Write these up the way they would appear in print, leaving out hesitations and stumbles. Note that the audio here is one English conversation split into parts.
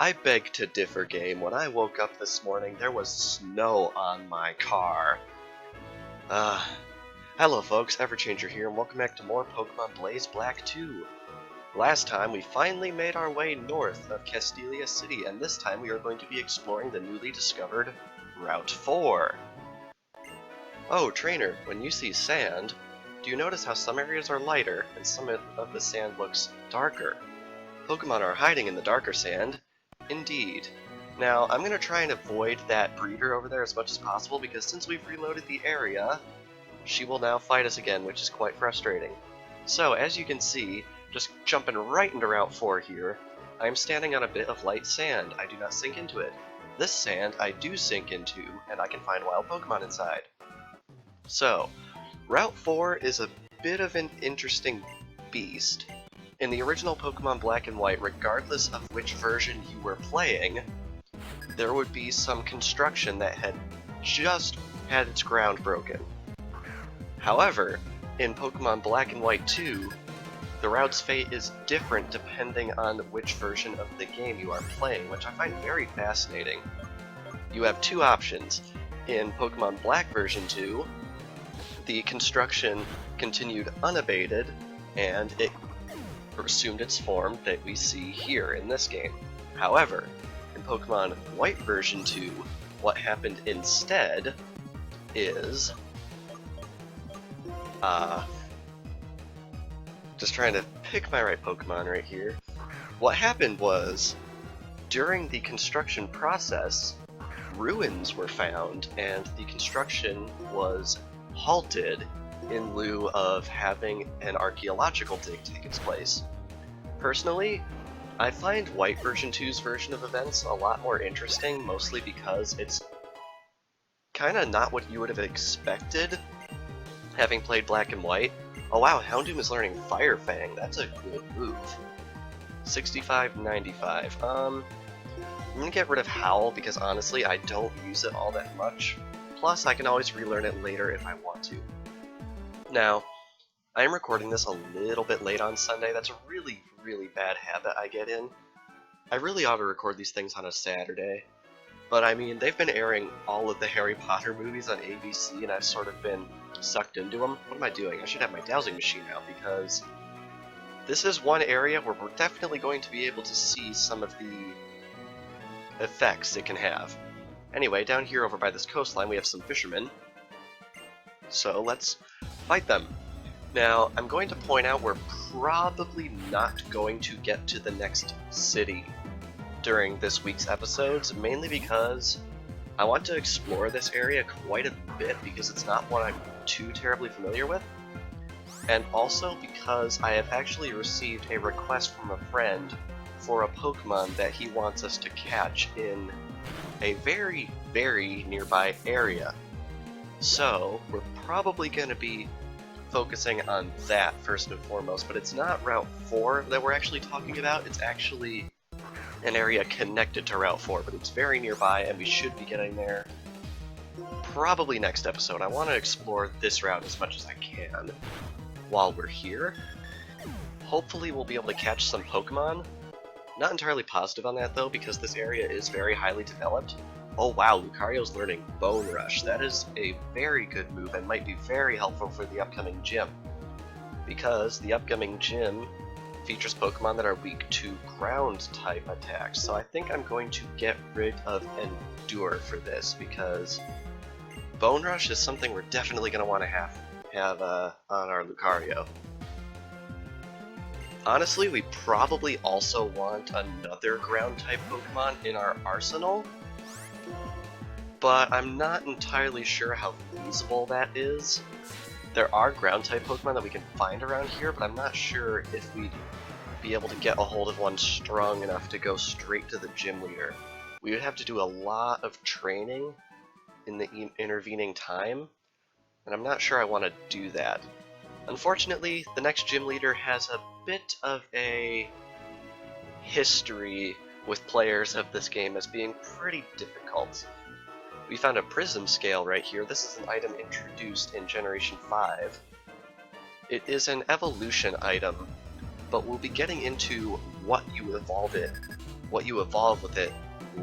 I beg to differ, game. When I woke up this morning, there was snow on my car. Uh, Hello folks, Everchanger here, and welcome back to more Pokemon Blaze Black 2. Last time, we finally made our way north of Castelia City, and this time we are going to be exploring the newly discovered Route 4. Oh, Trainer, when you see sand, do you notice how some areas are lighter, and some of the sand looks darker? Pokemon are hiding in the darker sand. Indeed. Now, I'm going to try and avoid that breeder over there as much as possible, because since we've reloaded the area, she will now fight us again, which is quite frustrating. So, as you can see, just jumping right into Route 4 here, I am standing on a bit of light sand. I do not sink into it. This sand I do sink into, and I can find wild Pokemon inside. So, Route 4 is a bit of an interesting beast. In the original Pokemon Black and White, regardless of which version you were playing, there would be some construction that had just had its ground broken. However, in Pokemon Black and White 2, the route's fate is different depending on which version of the game you are playing, which I find very fascinating. You have two options. In Pokemon Black version 2, the construction continued unabated, and it assumed its form that we see here in this game. However, in Pokemon White version 2, what happened instead is... just trying to pick my right Pokemon right here. What happened was, during the construction process, ruins were found, and the construction was halted in lieu of having an archaeological dig take its place. Personally, I find White version 2's version of events a lot more interesting, mostly because it's kinda not what you would have expected, having played Black and White. Oh wow, Houndoom is learning Fire Fang, that's a good move. 65-95, I'm gonna get rid of Howl because honestly I don't use it all that much. Plus, I can always relearn it later if I want to. Now, I am recording this a little bit late on Sunday. That's a really, really bad habit I get in. I really ought to record these things on a Saturday. But I mean, they've been airing all of the Harry Potter movies on ABC, and I've sort of been sucked into them. What am I doing? I should have my dowsing machine out, because this is one area where we're definitely going to be able to see some of the effects it can have. Anyway, down here over by this coastline we have some fishermen, so let's fight them. Now, I'm going to point out we're probably not going to get to the next city during this week's episodes, mainly because I want to explore this area quite a bit because it's not one I'm too terribly familiar with, and also because I have actually received a request from a friend for a Pokemon that he wants us to catch in a very, very nearby area. So, we're probably going to be focusing on that first and foremost, but it's not Route 4 that we're actually talking about, it's actually an area connected to Route 4, but it's very nearby and we should be getting there probably next episode. I want to explore this route as much as I can while we're here. Hopefully we'll be able to catch some Pokemon. Not entirely positive on that though, because this area is very highly developed. Oh wow, Lucario's learning Bone Rush. That is a very good move and might be very helpful for the upcoming gym, because the upcoming gym features Pokemon that are weak to ground type attacks. So I think I'm going to get rid of Endure for this, because Bone Rush is something we're definitely going to want to have on our Lucario. Honestly, we probably also want another ground-type Pokemon in our arsenal, but I'm not entirely sure how feasible that is. There are ground-type Pokemon that we can find around here, but I'm not sure if we'd be able to get a hold of one strong enough to go straight to the gym leader. We would have to do a lot of training in the intervening time, and I'm not sure I want to do that. Unfortunately, the next gym leader has a bit of a history with players of this game as being pretty difficult. We found a prism scale right here. This is an item introduced in Generation 5. It is an evolution item, but we'll be getting into what you evolve it what you evolve with it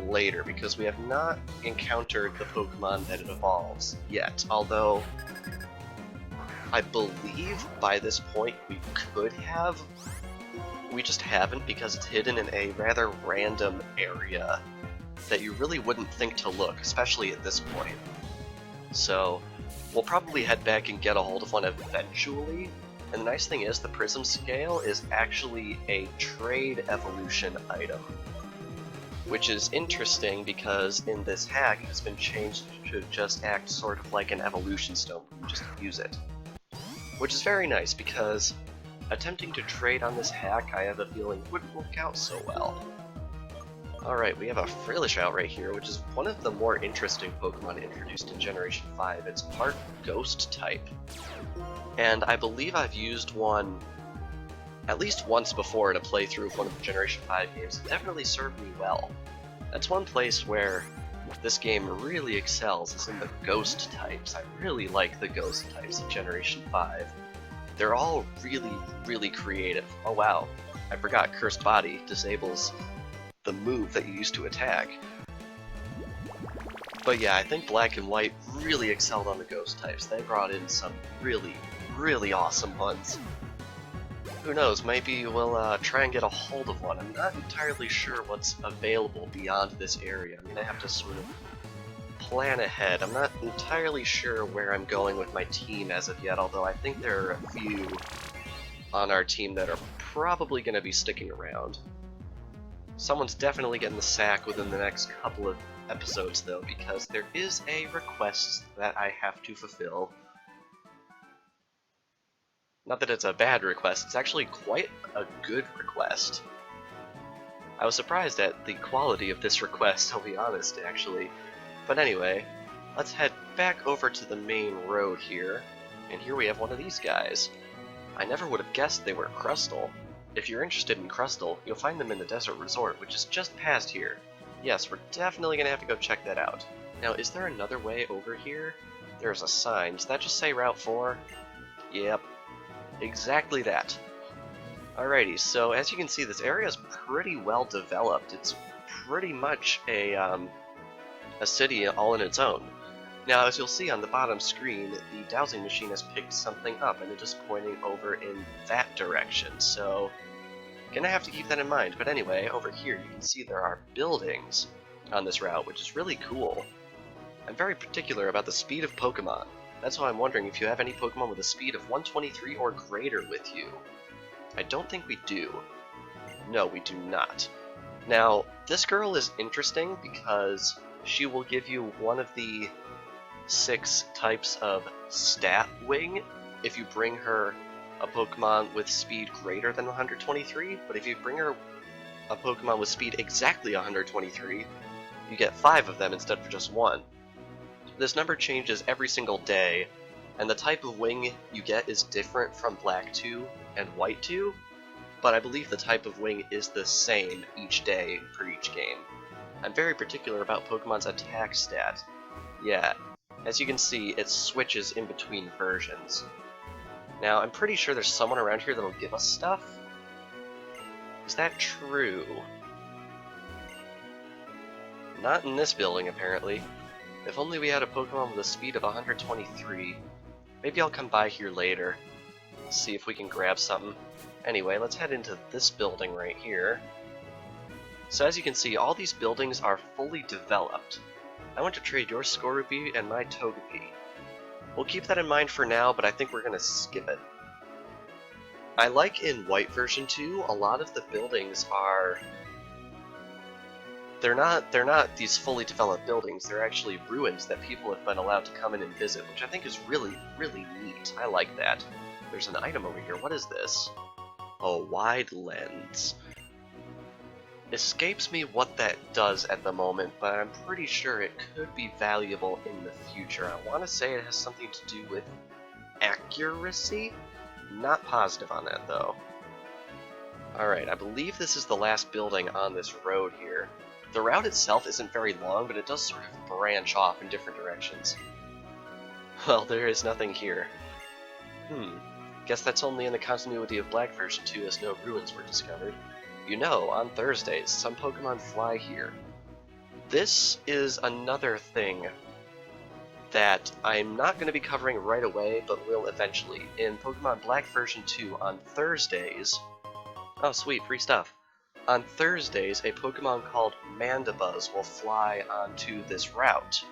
later, because we have not encountered the Pokemon that it evolves yet, although I believe by this point we could have. We just haven't because it's hidden in a rather random area that you really wouldn't think to look, especially at this point. So we'll probably head back and get a hold of one eventually. And the nice thing is the Prism Scale is actually a trade evolution item, which is interesting because in this hack it has been changed to just act sort of like an evolution stone, just use it. Which is very nice because attempting to trade on this hack, I have a feeling, wouldn't work out so well. Alright, we have a Frillish out right here, which is one of the more interesting Pokemon introduced in Generation 5. It's part Ghost type. And I believe I've used one at least once before in a playthrough of one of the Generation 5 games. It definitely served me well. That's one place where this game really excels, is in the Ghost types. I really like the Ghost types of Generation 5. They're all really, really creative. Oh wow, I forgot Cursed Body disables the move that you use to attack. But yeah, I think Black and White really excelled on the Ghost types. They brought in some really, really awesome ones. Who knows, maybe we'll try and get a hold of one. I'm not entirely sure what's available beyond this area. I'm gonna have to sort of plan ahead. I'm not entirely sure where I'm going with my team as of yet, although I think there are a few on our team that are probably gonna be sticking around. Someone's definitely getting the sack within the next couple of episodes though, because there is a request that I have to fulfill. Not that it's a bad request, it's actually quite a good request. I was surprised at the quality of this request, I'll be honest, actually. But anyway, let's head back over to the main road here, and here we have one of these guys. I never would have guessed they were Crustle. If you're interested in Crustle, you'll find them in the Desert Resort, which is just past here. Yes, we're definitely gonna have to go check that out. Now, is there another way over here? There's a sign. Does that just say Route 4? Yep. Exactly that. Alrighty, so as you can see, this area is pretty well developed. It's pretty much a city all in its own. Now, as you'll see on the bottom screen, the dowsing machine has picked something up, and it is pointing over in that direction, so gonna have to keep that in mind. But anyway, over here you can see there are buildings on this route, which is really cool. I'm very particular about the speed of Pokemon. That's why I'm wondering if you have any Pokemon with a speed of 123 or greater with you. I don't think we do. No, we do not. Now, this girl is interesting because she will give you one of the 6 types of stat wing if you bring her a Pokemon with speed greater than 123, but if you bring her a Pokemon with speed exactly 123, you get 5 of them instead of just 1. This number changes every single day, and the type of wing you get is different from Black 2 and White 2, but I believe the type of wing is the same each day for each game. I'm very particular about Pokemon's attack stat. Yeah, as you can see, it switches in between versions. Now, I'm pretty sure there's someone around here that'll give us stuff. Is that true? Not in this building, apparently. If only we had a Pokemon with a speed of 123. Maybe I'll come by here later, see if we can grab something. Anyway, let's head into this building right here. So as you can see, all these buildings are fully developed. I want to trade your Scorbunny and my Togepi. We'll keep that in mind for now, but I think we're going to skip it. I like in White version 2, a lot of the buildings are... They're not these fully developed buildings, they're actually ruins that people have been allowed to come in and visit, which I think is really, really neat. I like that. There's an item over here. What is this? A wide lens. Escapes me what that does at the moment, but I'm pretty sure it could be valuable in the future. I want to say it has something to do with accuracy? Not positive on that, though. Alright, I believe this is the last building on this road here. The route itself isn't very long, but it does sort of branch off in different directions. Well, there is nothing here. Guess that's only in the continuity of Black version 2, as no ruins were discovered. You know, on Thursdays, some Pokemon fly here. This is another thing that I'm not going to be covering right away, but will eventually. In Pokemon Black version 2 on Thursdays... Oh sweet, free stuff. On Thursdays, a Pokemon called Mandibuzz will fly onto this route.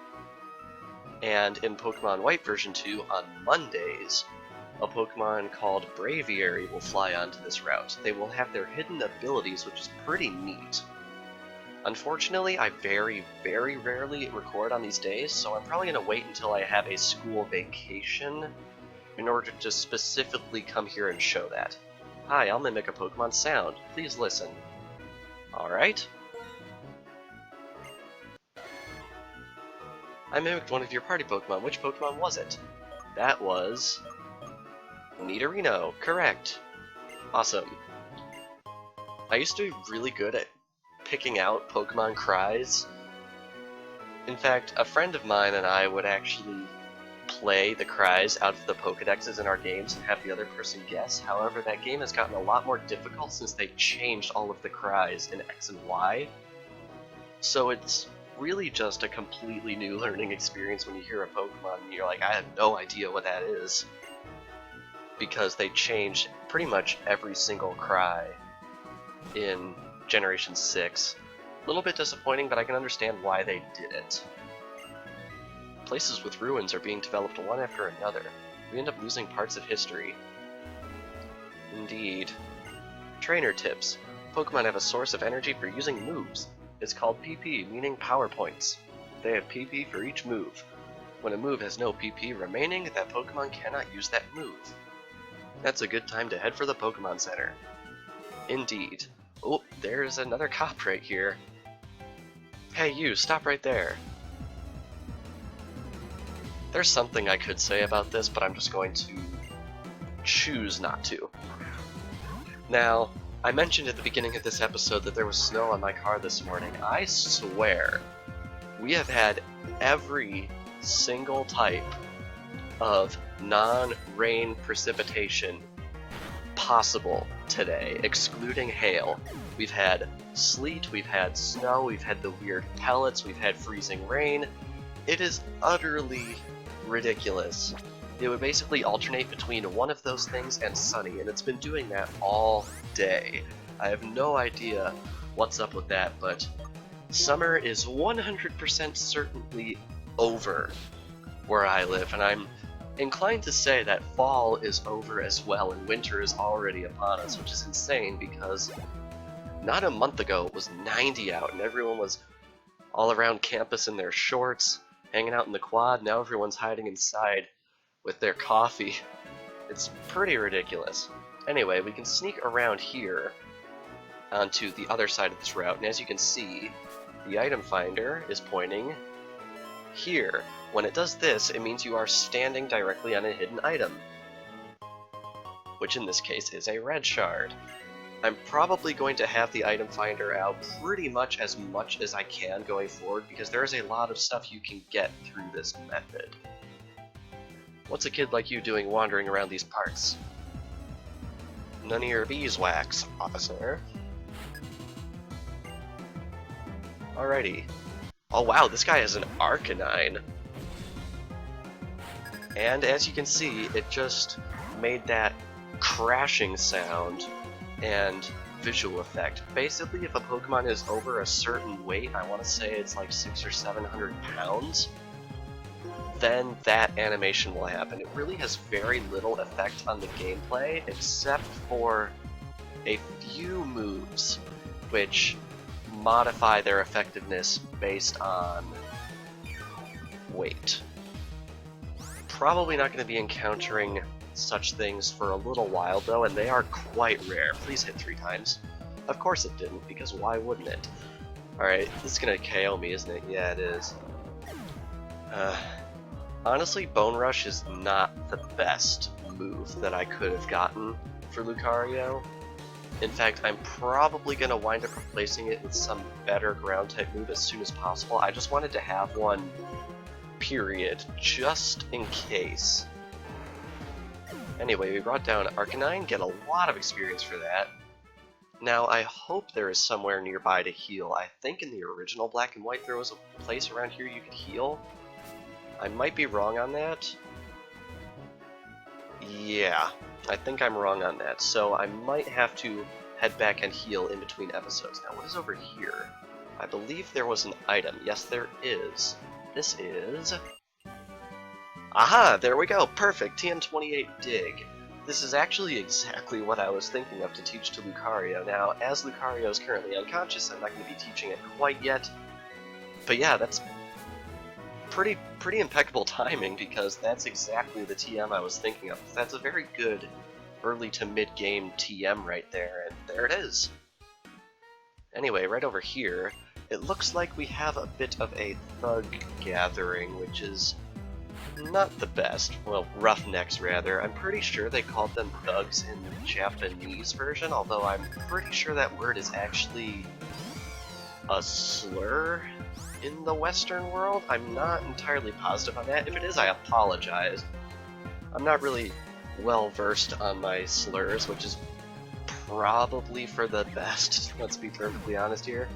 And in Pokemon White version 2 on Mondays, a Pokemon called Braviary will fly onto this route. They will have their hidden abilities, which is pretty neat. Unfortunately, I very, very rarely record on these days, so I'm probably going to wait until I have a school vacation in order to specifically come here and show that. Hi, I'll mimic a Pokemon sound. Please listen. Alright. I mimicked one of your party Pokemon. Which Pokemon was it? That was... Nidorino. Correct. Awesome. I used to be really good at picking out Pokemon cries. In fact, a friend of mine and I would actually play the cries out of the Pokedexes in our games and have the other person guess. However, that game has gotten a lot more difficult since they changed all of the cries in X and Y. So it's really just a completely new learning experience when you hear a Pokemon and you're like, I have no idea what that is. Because they changed pretty much every single cry in Generation 6. A little bit disappointing, but I can understand why they did it. Places with ruins are being developed one after another. We end up losing parts of history. Indeed. Trainer tips. Pokemon have a source of energy for using moves. It's called PP, meaning power points. They have PP for each move. When a move has no PP remaining, that Pokemon cannot use that move. That's a good time to head for the Pokemon Center. Indeed. Oh, there's another cop right here. Hey you, stop right there. There's something I could say about this, but I'm just going to choose not to. Now, I mentioned at the beginning of this episode that there was snow on my car this morning. I swear, we have had every single type of non-rain precipitation possible today, excluding hail. We've had sleet, we've had snow, we've had the weird pellets, we've had freezing rain. It is utterly ridiculous. It would basically alternate between one of those things and sunny, and it's been doing that all day. I have no idea what's up with that, but summer is 100% certainly over where I live, and I'm inclined to say that fall is over as well, and winter is already upon us, which is insane because not a month ago it was 90 out and everyone was all around campus in their shorts, hanging out in the quad. Now everyone's hiding inside with their coffee. It's pretty ridiculous. Anyway, we can sneak around here onto the other side of this route, and as you can see, the item finder is pointing here. When it does this, it means you are standing directly on a hidden item, which in this case is a red shard. I'm probably going to have the item finder out pretty much as I can going forward, because there is a lot of stuff you can get through this method. What's a kid like you doing wandering around these parts? None of your beeswax, officer. Alrighty. Oh wow, this guy has an Arcanine. And as you can see, it just made that crashing sound and visual effect. Basically, if a Pokemon is over a certain weight, I want to say it's like 600 or 700 pounds, then that animation will happen. It really has very little effect on the gameplay, except for a few moves, which modify their effectiveness based on weight. Probably not going to be encountering such things for a little while though, and they are quite rare. Please hit 3 times. Of course it didn't, because why wouldn't it? Alright, this is going to KO me, isn't it? Yeah, it is. Honestly, Bone Rush is not the best move that I could have gotten for Lucario. In fact, I'm probably going to wind up replacing it with some better ground type move as soon as possible. I just wanted to have one, period, just in case. Anyway, we brought down Arcanine, get a lot of experience for that. Now, I hope there is somewhere nearby to heal. I think in the original Black and White there was a place around here you could heal. I might be wrong on that. Yeah, I think I'm wrong on that. So I might have to head back and heal in between episodes. Now, what is over here? I believe there was an item. Yes, there is. This is... Aha! There we go! Perfect! TM28 Dig. This is actually exactly what I was thinking of to teach to Lucario. Now, as Lucario is currently unconscious, I'm not going to be teaching it quite yet. But yeah, that's pretty impeccable timing, because that's exactly the TM I was thinking of. That's a very good early to mid-game TM right there, and there it is. Anyway, right over here, it looks like we have a bit of a thug gathering, which is not the best. Well, roughnecks, rather. I'm pretty sure they called them thugs in the Japanese version, although I'm pretty sure that word is actually a slur in the Western world. I'm not entirely positive on that. If it is, I apologize. I'm not really well versed on my slurs, which is probably for the best, let's be perfectly honest here.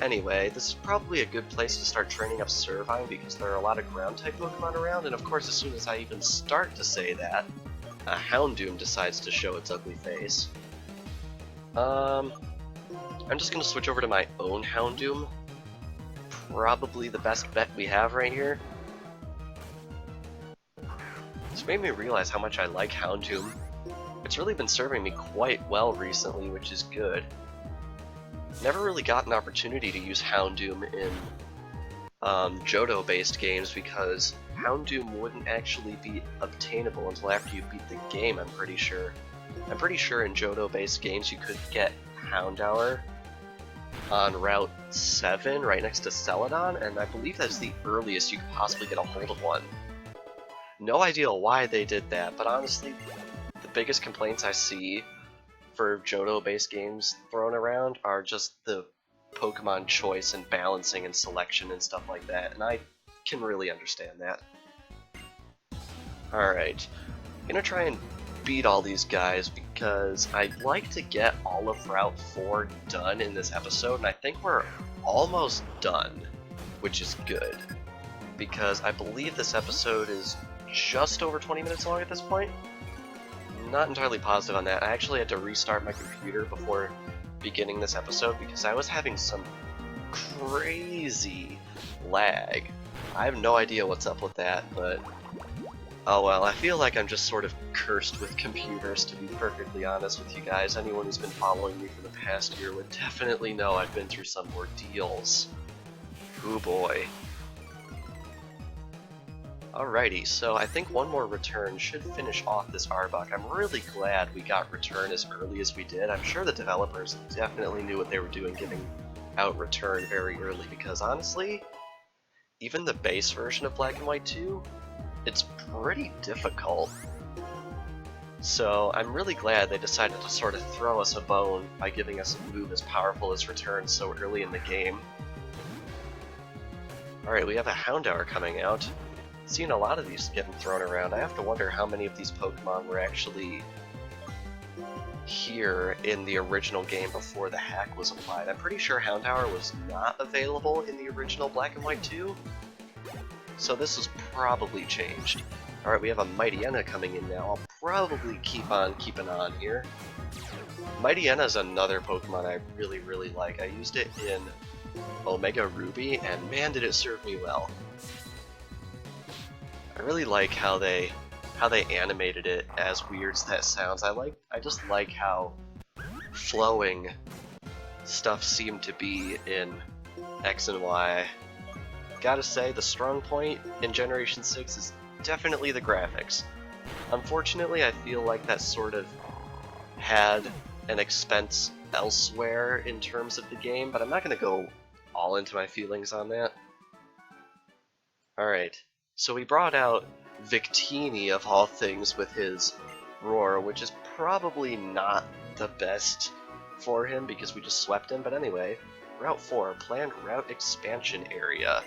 Anyway, this is probably a good place to start training up Servine, because there are a lot of ground-type Pokemon around, and of course as soon as I even start to say that, a Houndoom decides to show its ugly face. I'm just going to switch over to my own Houndoom. Probably the best bet we have right here. This made me realize how much I like Houndoom. It's really been serving me quite well recently, which is good. Never really got an opportunity to use Houndoom in Johto-based games because Houndoom wouldn't actually be obtainable until after you beat the game, I'm pretty sure. I'm pretty sure in Johto-based games you could get Houndour on Route 7 right next to Celadon, and I believe that's the earliest you could possibly get a hold of one. No idea why they did that, but honestly, the biggest complaints I see for Johto-based games thrown around are just the Pokemon choice and balancing and selection and stuff like that, and I can really understand that. Alright, I'm gonna try and beat all these guys because I'd like to get all of Route 4 done in this episode, and I think we're almost done, which is good, because I believe this episode is just over 20 minutes long at this point. Not entirely positive on that. I actually had to restart my computer before beginning this episode because I was having some crazy lag. I have no idea what's up with that, but oh well, I feel like I'm just sort of cursed with computers, to be perfectly honest with you guys. Anyone who's been following me for the past year would definitely know I've been through some ordeals. Ooh boy. Alrighty, so I think one more return should finish off this Arbok. I'm really glad we got return as early as we did. I'm sure the developers definitely knew what they were doing giving out return very early, because honestly, even the base version of Black and White 2, it's pretty difficult. So I'm really glad they decided to sort of throw us a bone by giving us a move as powerful as return so early in the game. Alright, we have a Houndour coming out. Seen a lot of these getting thrown around. I have to wonder how many of these Pokemon were actually here in the original game before the hack was applied. I'm pretty sure Houndour was not available in the original Black and White 2, so this was probably changed. Alright, we have a Mightyena coming in now. I'll probably keep on keeping on here. Mightyena is another Pokemon I really like. I used it in Omega Ruby, and man did it serve me well. I really like how they animated it, as weird as that sounds. I just like how flowing stuff seemed to be in X and Y. Gotta say, the strong point in Generation 6 is definitely the graphics. Unfortunately, I feel like that sort of had an expense elsewhere in terms of the game, but I'm not gonna go all into my feelings on that. Alright. So we brought out Victini, of all things, with his Roar, which is probably not the best for him because we just swept him, but anyway, Route 4, planned route expansion area.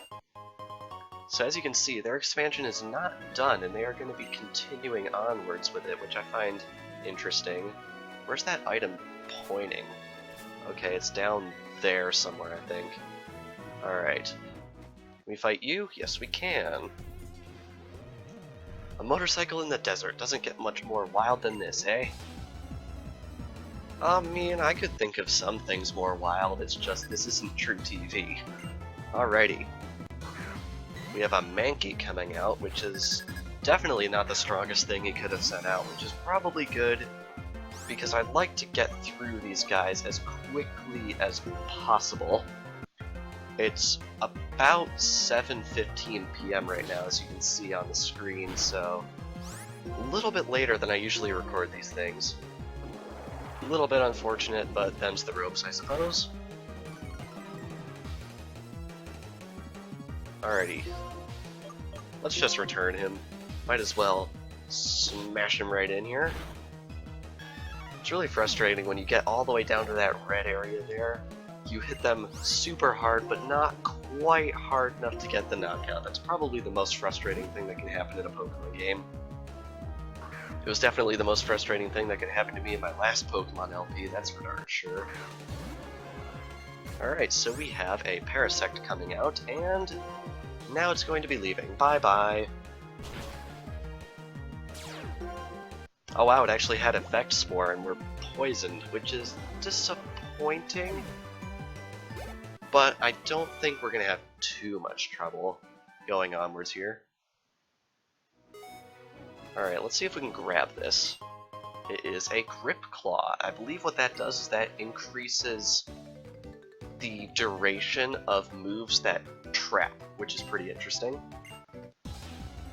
So as you can see, their expansion is not done, and they are going to be continuing onwards with it, which I find interesting. Where's that item pointing? Okay, it's down there somewhere, I think. Alright. Can we fight you? Yes, we can. A motorcycle in the desert doesn't get much more wild than this, eh? I mean, I could think of some things more wild, it's just this isn't true TV. Alrighty. We have a Mankey coming out, which is definitely not the strongest thing he could have sent out, which is probably good, because I'd like to get through these guys as quickly as possible. It's about 7:15 p.m. right now, as you can see on the screen, so a little bit later than I usually record these things. A little bit unfortunate, but them's the ropes, I suppose. Alrighty. Let's just return him. Might as well smash him right in here. It's really frustrating when you get all the way down to that red area there. You hit them super hard, but not quite hard enough to get the knockout. That's probably the most frustrating thing that can happen in a Pokemon game. It was definitely the most frustrating thing that could happen to me in my last Pokemon LP, that's for darn sure. Alright, so we have a Parasect coming out, and now it's going to be leaving. Bye-bye. Oh wow, it actually had Effect Spore and we're poisoned, which is disappointing. But I don't think we're going to have too much trouble going onwards here. Alright, let's see if we can grab this. It is a Grip Claw. I believe what that does is that increases the duration of moves that trap, which is pretty interesting.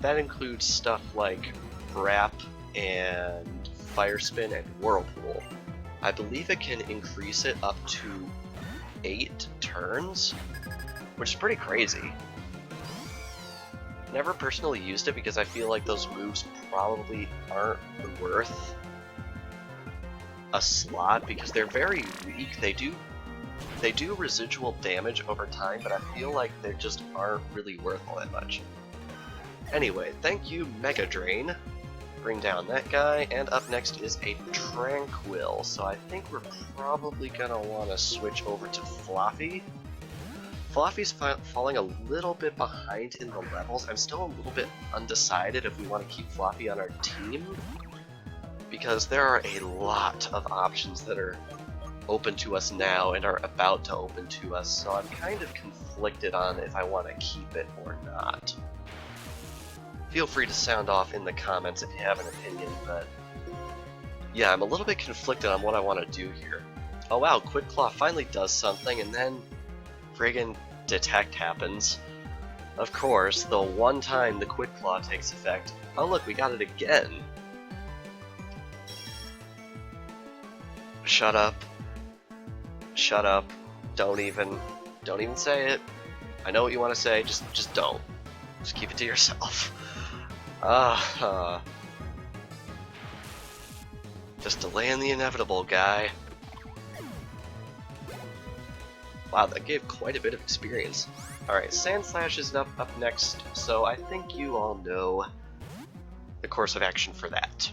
That includes stuff like Wrap and Fire Spin and Whirlpool. I believe it can increase it up to 8 turns, which is pretty crazy. Never personally used it because I feel like those moves probably aren't worth a slot because they're very weak. They do residual damage over time, but I feel like they just aren't really worth all that much. Anyway, thank you, Mega Drain. Bring down that guy, and up next is a Tranquil, so I think we're probably gonna want to switch over to Fluffy. Fluffy's falling a little bit behind in the levels. I'm still a little bit undecided if we want to keep Fluffy on our team, because there are a lot of options that are open to us now and are about to open to us, so I'm kind of conflicted on if I want to keep it or not. Feel free to sound off in the comments if you have an opinion, but yeah, I'm a little bit conflicted on what I want to do here. Oh wow, Quick Claw finally does something, and then friggin' Detect happens. Of course, the one time the Quick Claw takes effect. Oh look, we got it again. Shut up. Shut up. Don't even say it. I know what you want to say, just don't. Just keep it to yourself. Just delaying the inevitable, guy. Wow, that gave quite a bit of experience. Alright, Sandslash is up next, so I think you all know the course of action for that.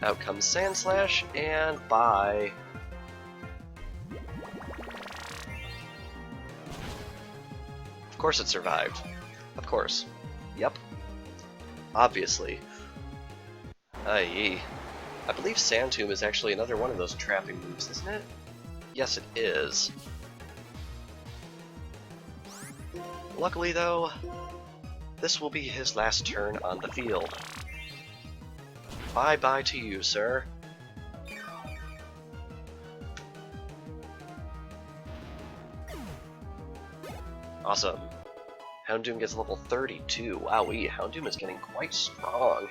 Out comes Sandslash, and bye. Of course it survived. Of course. Yep. Obviously. Aye. I believe Sand Tomb is actually another one of those trapping moves, isn't it? Yes, it is. Luckily, though, this will be his last turn on the field. Bye-bye to you, sir. Awesome. Houndoom gets level 32. Wowee, Houndoom is getting quite strong.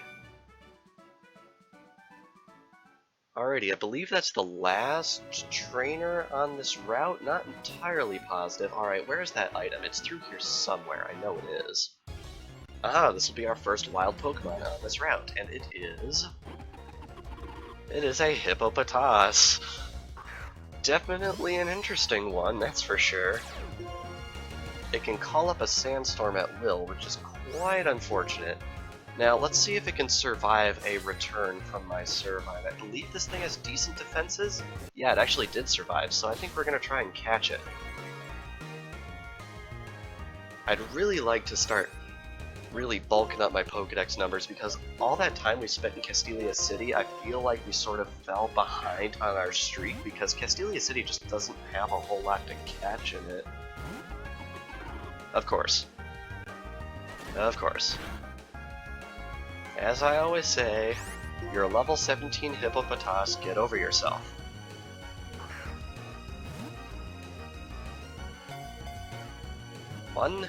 Alrighty, I believe that's the last trainer on this route. Not entirely positive. Alright, where is that item? It's through here somewhere. I know it is. Ah, this will be our first wild Pokemon on this route, and it is... It is a Hippopotas. Definitely an interesting one, that's for sure. It can call up a sandstorm at will, which is quite unfortunate. Now, let's see if it can survive a return from my Servine. I believe this thing has decent defenses? Yeah, it actually did survive, so I think we're going to try and catch it. I'd really like to start really bulking up my Pokédex numbers, because all that time we spent in Castelia City, I feel like we sort of fell behind on our streak, because Castelia City just doesn't have a whole lot to catch in it. Of course. Of course. As I always say, you're a level 17 Hippopotas, get over yourself. One,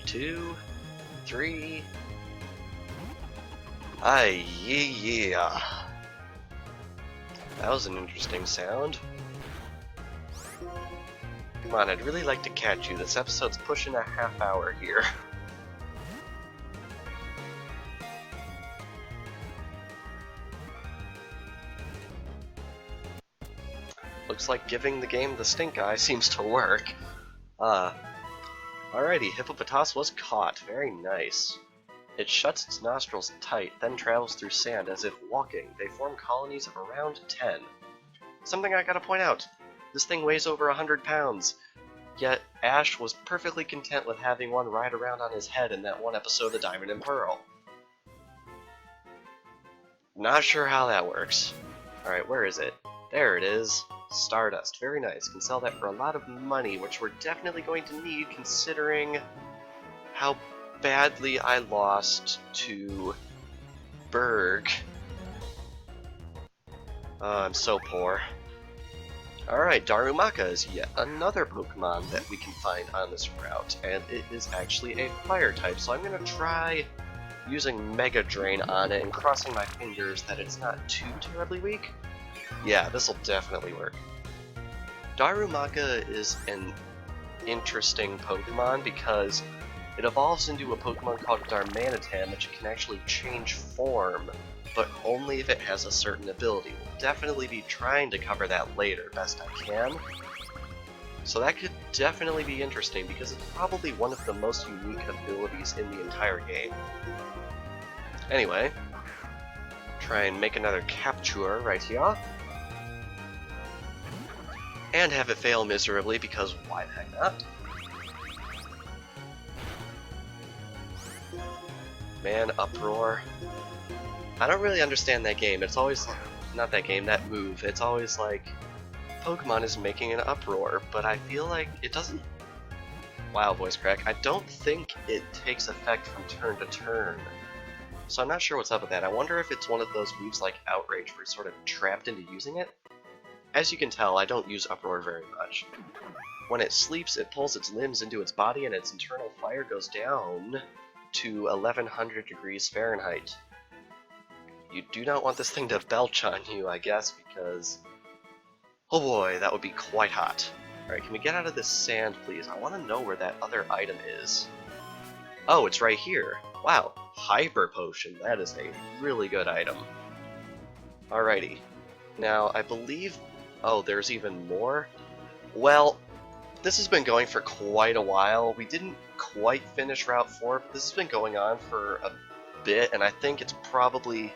two, three. Aye, yeah. That was an interesting sound. Come on, I'd really like to catch you. This episode's pushing a half hour here. Looks like giving the game the stink eye seems to work. Alrighty, Hippopotas was caught. Very nice. It shuts its nostrils tight, then travels through sand as if walking. They form colonies of around 10. Something I gotta point out. This thing weighs over 100 pounds. Yet Ash was perfectly content with having one ride around on his head in that one episode of Diamond and Pearl. Not sure how that works. Alright, where is it? There it is. Stardust. Very nice. Can sell that for a lot of money, which we're definitely going to need considering how badly I lost to Berg. I'm so poor. Alright, Darumaka is yet another Pokemon that we can find on this route, and it is actually a fire type, so I'm going to try using Mega Drain on it and crossing my fingers that it's not too terribly weak. Yeah, this'll definitely work. Darumaka is an interesting Pokemon because it evolves into a Pokemon called Darmanitan, which can actually change form, but only if it has a certain ability. We'll definitely be trying to cover that later, best I can. So that could definitely be interesting because it's probably one of the most unique abilities in the entire game. Anyway, try and make another capture right here. And have it fail miserably, because why the heck not? Man, Uproar. I don't really understand that game. It's always, not that game, that move. It's always like, Pokemon is making an uproar, but I feel like it doesn't... Wow, voice crack. I don't think it takes effect from turn to turn. So I'm not sure what's up with that. I wonder if it's one of those moves like Outrage where it's sort of trapped into using it? As you can tell, I don't use Uproar very much. When it sleeps, it pulls its limbs into its body and its internal fire goes down to 1100 degrees Fahrenheit. You do not want this thing to belch on you, I guess, because... oh boy, that would be quite hot. Alright, can we get out of this sand, please? I want to know where that other item is. Oh, it's right here. Wow, Hyper Potion. That is a really good item. Alrighty. Now, I believe... oh, there's even more? Well, this has been going for quite a while. We didn't quite finish Route 4, but this has been going on for a bit, and I think it's probably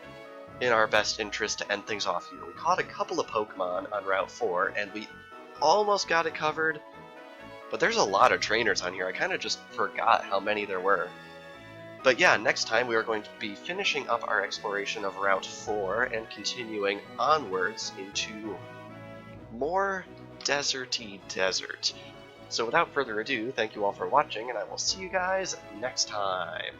in our best interest to end things off here. We caught a couple of Pokemon on Route 4, and we almost got it covered, but there's a lot of trainers on here. I kind of just forgot how many there were. But yeah, next time we are going to be finishing up our exploration of Route 4 and continuing onwards into more deserty desert. So without further ado, thank you all for watching, and I will see you guys next time.